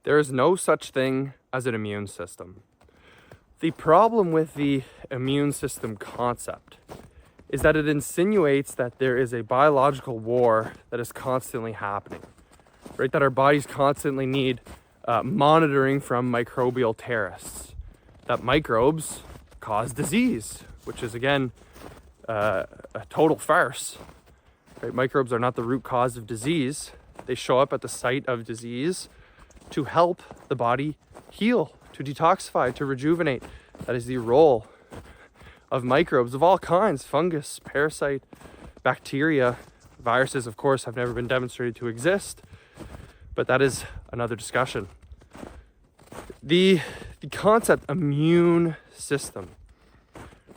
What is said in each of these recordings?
There is no such thing as an immune system. The problem with the immune system concept is that it insinuates that there is a biological war that is constantly happening, right? That our bodies constantly need monitoring from microbial terrorists, that microbes cause disease, which is again a total farce, right? Microbes are not the root cause of disease. They show up at the site of disease to help the body heal, to detoxify, to rejuvenate. That is the role of microbes of all kinds: fungus, parasite, bacteria. Viruses, of course, have never been demonstrated to exist, but that is another discussion. The concept immune system,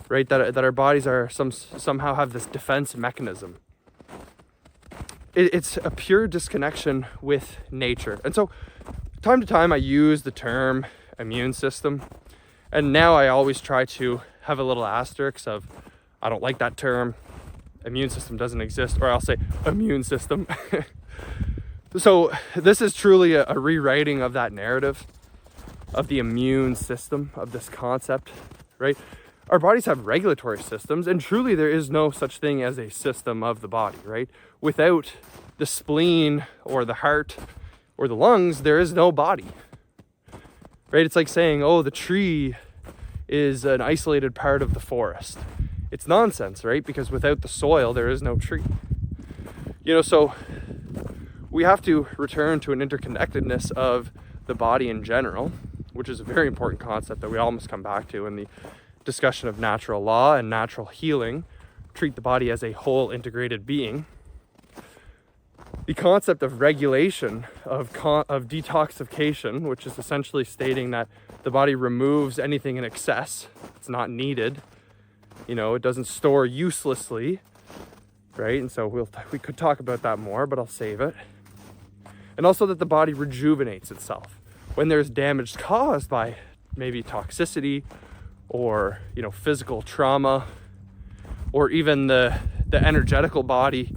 right? That our bodies are somehow have this defense mechanism. It's a pure disconnection with nature. And so time to time I use the term immune system, and now I always try to have a little asterisk of, I don't like that term, immune system doesn't exist, or I'll say immune system. So this is truly a rewriting of that narrative of the immune system, of this concept, right? Our bodies have regulatory systems, and truly there is no such thing as a system of the body, right? Without the spleen or the heart or the lungs, there is no body, right? It's like saying, oh, the tree is an isolated part of the forest. It's nonsense, right? Because without the soil, there is no tree. So we have to return to an interconnectedness of the body in general, which is a very important concept that we all must come back to in the discussion of natural law and natural healing. Treat the body as a whole integrated being. The concept of regulation, of detoxification, which is essentially stating that the body removes anything in excess. It's not needed. It doesn't store uselessly, right? And so we could talk about that more, but I'll save it. And also that the body rejuvenates itself when there's damage caused by maybe toxicity or, physical trauma, or even the energetical body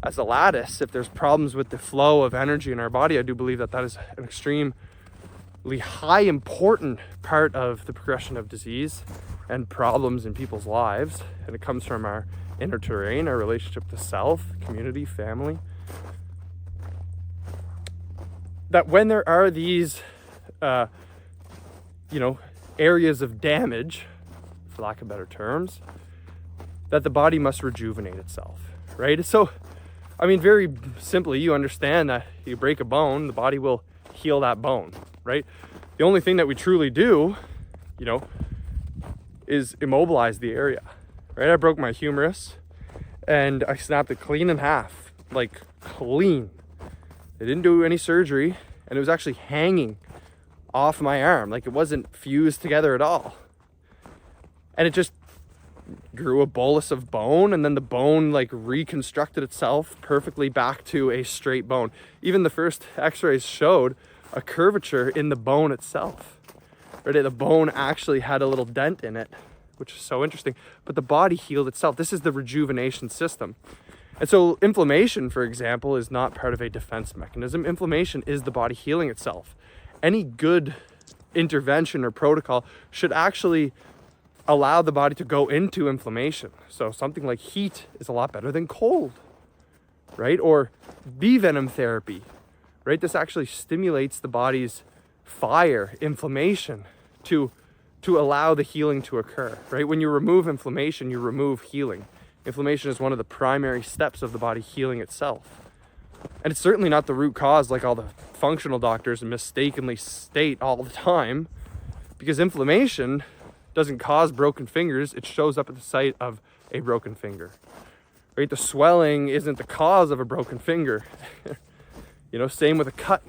as a lattice. If there's problems with the flow of energy in our body, I do believe that is an extremely high important part of the progression of disease and problems in people's lives. And it comes from our inner terrain, our relationship to self, community, family. That when there are these, areas of damage, for lack of better terms, that the body must rejuvenate itself, right? So, very simply, you understand that you break a bone, the body will heal that bone, right? The only thing that we truly do, is immobilize the area, right? I broke my humerus and I snapped it clean in half, like clean. They didn't do any surgery, and it was actually hanging off my arm. Like, it wasn't fused together at all. And it just grew a bolus of bone, and then the bone reconstructed itself perfectly back to a straight bone. Even the first x-rays showed a curvature in the bone itself. Right? The bone actually had a little dent in it, which is so interesting. But the body healed itself. This is the rejuvenation system. And so inflammation, for example, is not part of a defense mechanism. Inflammation is the body healing itself. Any good intervention or protocol should actually allow the body to go into inflammation. So something like heat is a lot better than cold, right? Or bee venom therapy, right? This actually stimulates the body's fire, inflammation, to allow the healing to occur, right? When you remove inflammation, you remove healing. Inflammation is one of the primary steps of the body healing itself. And it's certainly not the root cause like all the functional doctors mistakenly state all the time, because inflammation doesn't cause broken fingers. It shows up at the site of a broken finger, right? The swelling isn't the cause of a broken finger. Same with a cut,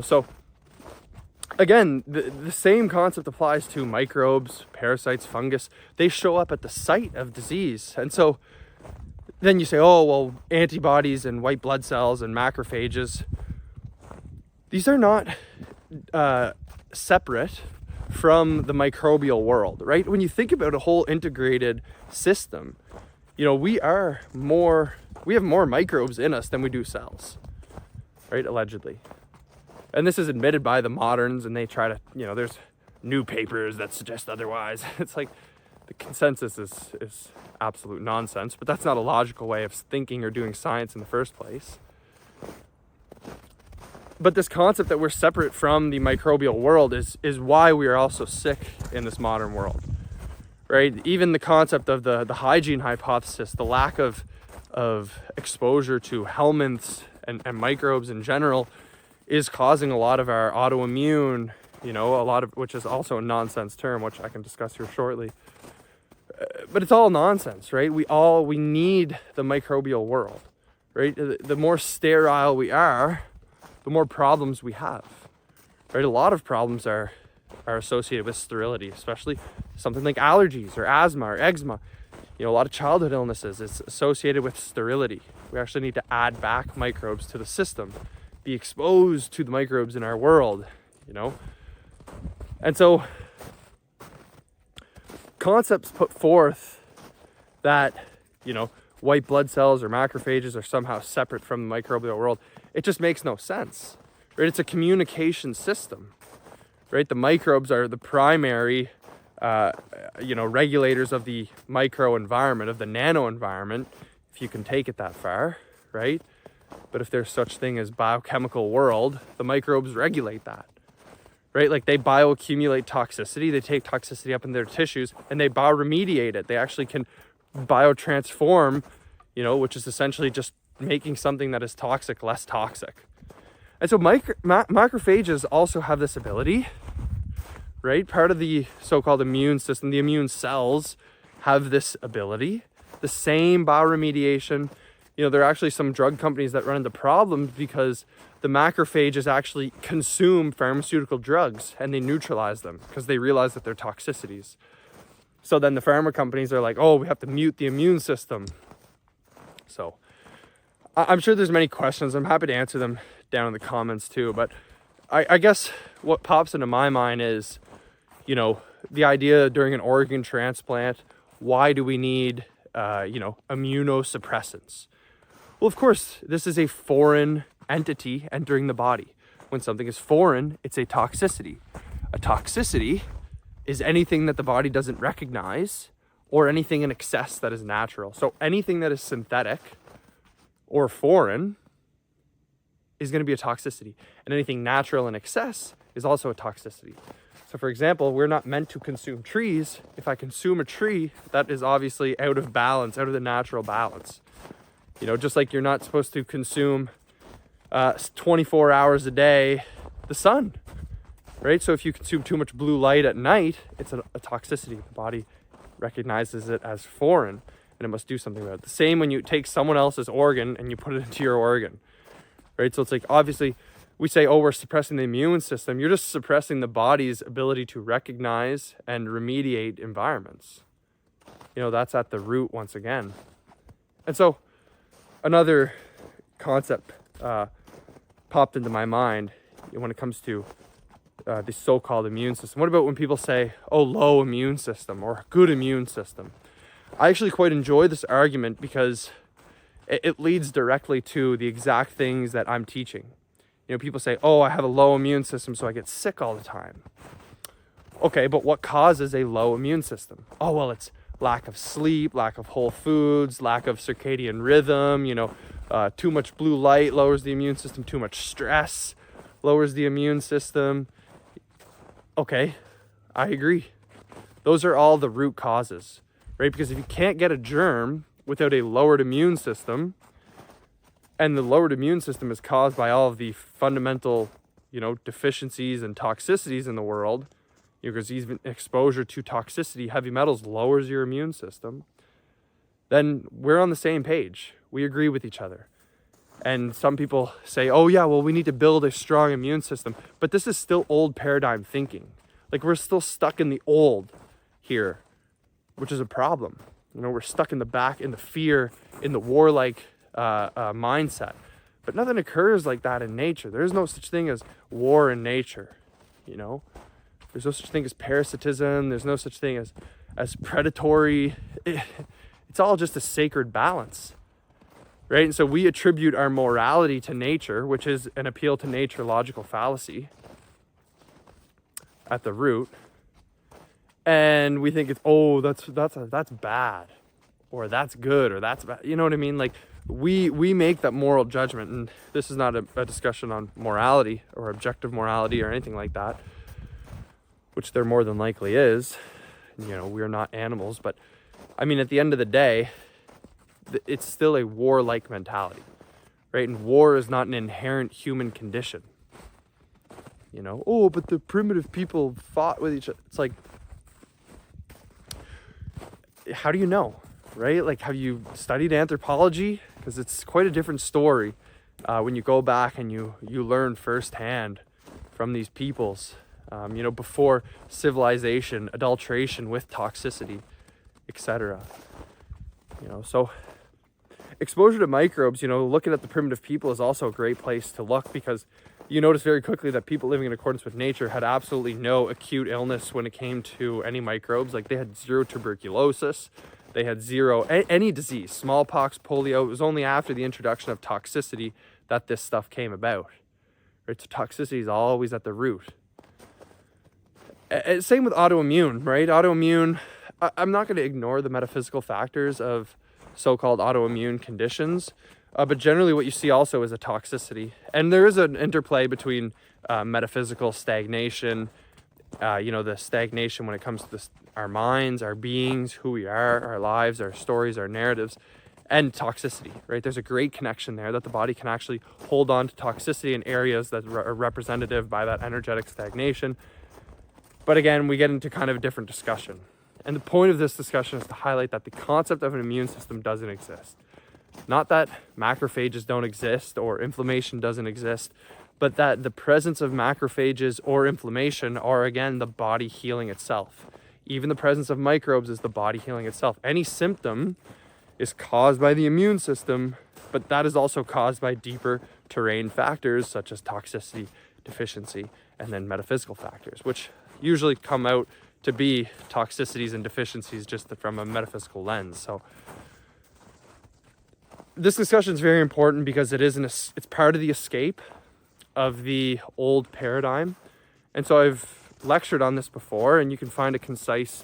so again, the same concept applies to microbes, parasites, fungus. They show up at the site of disease. And so then you say, oh, well, antibodies and white blood cells and macrophages, these are not separate from the microbial world, right? When you think about a whole integrated system, we have more microbes in us than we do cells, right? Allegedly. And this is admitted by the moderns, and they try to, there's new papers that suggest otherwise. It's like the consensus is absolute nonsense, but that's not a logical way of thinking or doing science in the first place. But this concept that we're separate from the microbial world is why we are also sick in this modern world, right? Even the concept of the hygiene hypothesis, the lack of exposure to helminths and microbes in general is causing a lot of our autoimmune, a lot of, which is also a nonsense term, which I can discuss here shortly. But it's all nonsense, right? We need the microbial world, right? The more sterile we are, the more problems we have, right? A lot of problems are associated with sterility, especially something like allergies or asthma or eczema. A lot of childhood illnesses is associated with sterility. We actually need to add back microbes to the system, be exposed to the microbes in our world, And so concepts put forth that, white blood cells or macrophages are somehow separate from the microbial world, it just makes no sense, right? It's a communication system, right? The microbes are the primary, regulators of the micro environment, of the nano environment, if you can take it that far, right? But if there's such thing as biochemical world, the microbes regulate that, right? Like they bioaccumulate toxicity, they take toxicity up in their tissues and they bioremediate it. They actually can biotransform, which is essentially just making something that is toxic less toxic. And so macrophages also have this ability, right? Part of the so-called immune system, the immune cells have this ability, the same bioremediation. There are actually some drug companies that run into problems because the macrophages actually consume pharmaceutical drugs and they neutralize them because they realize that they're toxicities. So then the pharma companies are like, oh, we have to mute the immune system. So I'm sure there's many questions. I'm happy to answer them down in the comments too. But I guess what pops into my mind is, the idea during an organ transplant, why do we need, immunosuppressants? Well, of course, this is a foreign entity entering the body. When something is foreign, it's a toxicity. A toxicity is anything that the body doesn't recognize or anything in excess that is natural. So anything that is synthetic or foreign is going to be a toxicity. And anything natural in excess is also a toxicity. So for example, we're not meant to consume trees. If I consume a tree, that is obviously out of balance, out of the natural balance. Just like you're not supposed to consume 24 hours a day the sun, right? So if you consume too much blue light at night, it's a toxicity. The body recognizes it as foreign and it must do something about it. The same when you take someone else's organ and you put it into your organ, right? So it's like, obviously we say, oh, we're suppressing the immune system. You're just suppressing the body's ability to recognize and remediate environments. That's at the root once again. And so another concept popped into my mind when it comes to the so-called immune system. What about when people say, oh, low immune system or good immune system? I actually quite enjoy this argument because it leads directly to the exact things that I'm teaching. People say, oh, I have a low immune system, so I get sick all the time. Okay, but what causes a low immune system? Oh, well, it's lack of sleep, lack of whole foods, lack of circadian rhythm, too much blue light lowers the immune system, too much stress lowers the immune system. Okay, I agree. Those are all the root causes, right? Because if you can't get a germ without a lowered immune system, and the lowered immune system is caused by all of the fundamental, deficiencies and toxicities in the world, because even exposure to toxicity, heavy metals lowers your immune system, then we're on the same page. We agree with each other. And some people say, oh yeah, well, we need to build a strong immune system. But this is still old paradigm thinking. Like we're still stuck in the old here, which is a problem. We're stuck in the fear, in the warlike mindset. But nothing occurs like that in nature. There is no such thing as war in nature, There's no such thing as parasitism. There's no such thing as predatory. It's all just a sacred balance, right? And so we attribute our morality to nature, which is an appeal to nature logical fallacy at the root. And we think it's, oh, that's bad, or that's good, or that's bad. You know what I mean? Like we make that moral judgment, and this is not a discussion on morality or objective morality or anything like that, which there more than likely is. You know, we're not animals, but I mean, at the end of the day, it's still a warlike mentality, right? And war is not an inherent human condition. You know, oh, but the primitive people fought with each other. It's like, how do you know, right? Like, have you studied anthropology? Because it's quite a different story when you go back and you learn firsthand from these peoples, you know, before civilization, adulteration with toxicity, etc. You know, so exposure to microbes, you know, looking at the primitive people is also a great place to look, because you notice very quickly that people living in accordance with nature had absolutely no acute illness when it came to any microbes. Like, they had zero tuberculosis, they had zero any disease, smallpox, polio. It was only after the introduction of toxicity that this stuff came about. Right? So toxicity is always at the root. Same with autoimmune, right? Autoimmune, I'm not going to ignore the metaphysical factors of so-called autoimmune conditions, but generally what you see also is a toxicity. And there is an interplay between metaphysical stagnation, you know, the stagnation when it comes to our minds, our beings, who we are, our lives, our stories, our narratives, and toxicity, right? There's a great connection there that the body can actually hold on to toxicity in areas that are representative by that energetic stagnation. But again, we get into kind of a different discussion. And the point of this discussion is to highlight that the concept of an immune system doesn't exist. Not that macrophages don't exist or inflammation doesn't exist, but that the presence of macrophages or inflammation are, again, the body healing itself. Even the presence of microbes is the body healing itself. Any symptom is caused by the immune system, but that is also caused by deeper terrain factors such as toxicity, deficiency, and then metaphysical factors, which usually come out to be toxicities and deficiencies just from a metaphysical lens. So this discussion is very important because it's part of the escape of the old paradigm. And so I've lectured on this before, and you can find a concise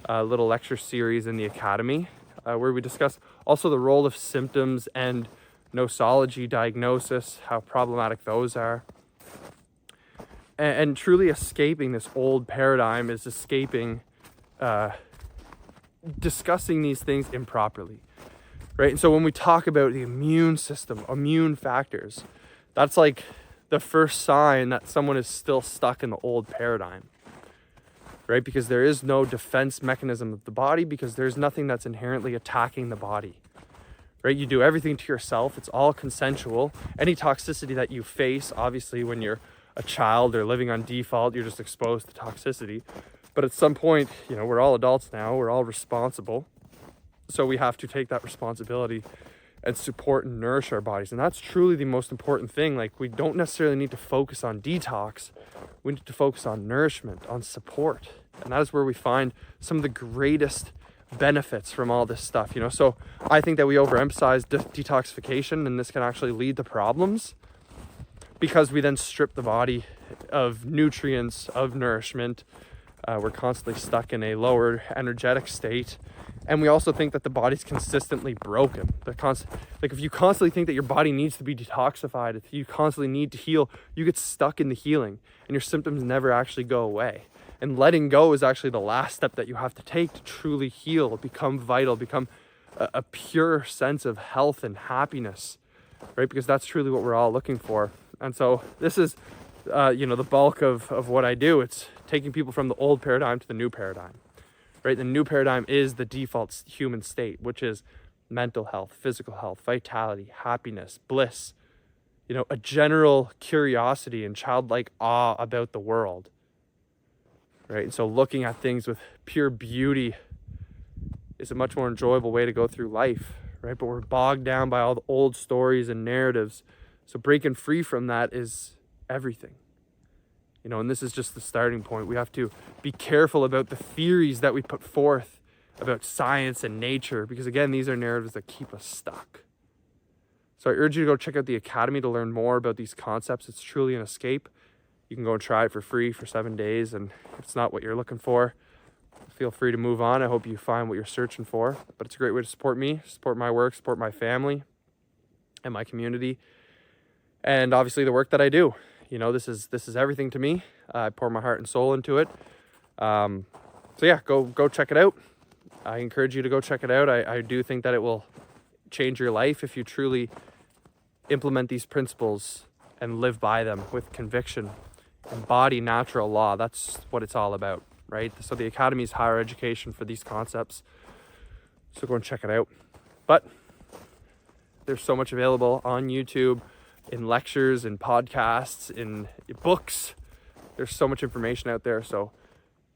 little lecture series in the Academy where we discuss also the role of symptoms and nosology, diagnosis, how problematic those are. And truly escaping this old paradigm is escaping discussing these things improperly. Right? And so when we talk about the immune system, immune factors, that's like the first sign that someone is still stuck in the old paradigm. Right? Because there is no defense mechanism of the body, because there's nothing that's inherently attacking the body. Right? You do everything to yourself. It's all consensual. Any toxicity that you face, obviously when you're a child or living on default, you're just exposed to toxicity. But at some point, you know, we're all adults now, we're all responsible. So we have to take that responsibility and support and nourish our bodies. And that's truly the most important thing. Like, we don't necessarily need to focus on detox. We need to focus on nourishment, on support. And that is where we find some of the greatest benefits from all this stuff, you know. So I think that we overemphasize detoxification, and this can actually lead to problems because we then strip the body of nutrients, of nourishment. We're constantly stuck in a lower energetic state. And we also think that the body's consistently broken. Like, if you constantly think that your body needs to be detoxified, if you constantly need to heal, you get stuck in the healing and your symptoms never actually go away. And letting go is actually the last step that you have to take to truly heal, become vital, become a pure sense of health and happiness, right? Because that's truly what we're all looking for. And so this is, you know, the bulk of what I do. It's taking people from the old paradigm to the new paradigm. Right? The new paradigm is the default human state, which is mental health, physical health, vitality, happiness, bliss, you know, a general curiosity and childlike awe about the world. Right? And so looking at things with pure beauty is a much more enjoyable way to go through life, right? But we're bogged down by all the old stories and narratives. So breaking free from that is everything. You know, and this is just the starting point. We have to be careful about the theories that we put forth about science and nature, because again, these are narratives that keep us stuck. So I urge you to go check out the Academy to learn more about these concepts. It's truly an escape. You can go and try it for free for 7 days. And if it's not what you're looking for, feel free to move on. I hope you find what you're searching for. But it's a great way to support me, support my work, support my family and my community. And obviously the work that I do. You know, this is everything to me. I pour my heart and soul into it. So yeah, go check it out. I encourage you to go check it out. I do think that it will change your life if you truly implement these principles and live by them with conviction. Embody natural law. That's what it's all about, right? So the Academy is higher education for these concepts. So go and check it out. But there's so much available on YouTube, in lectures, in podcasts, in books. There's so much information out there. So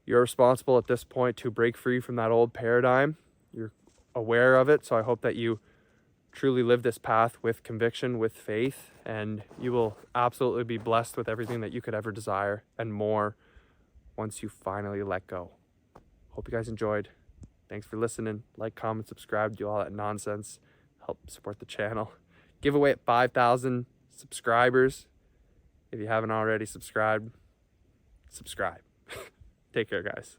you're responsible at this point to break free from that old paradigm. You're aware of it. So I hope that you truly live this path with conviction, with faith, and you will absolutely be blessed with everything that you could ever desire and more once you finally let go. Hope you guys enjoyed. Thanks for listening. Like, comment, subscribe, do all that nonsense. Help support the channel. Giveaway at 5,000 subscribers. If you haven't already subscribed, subscribe. Take care, guys.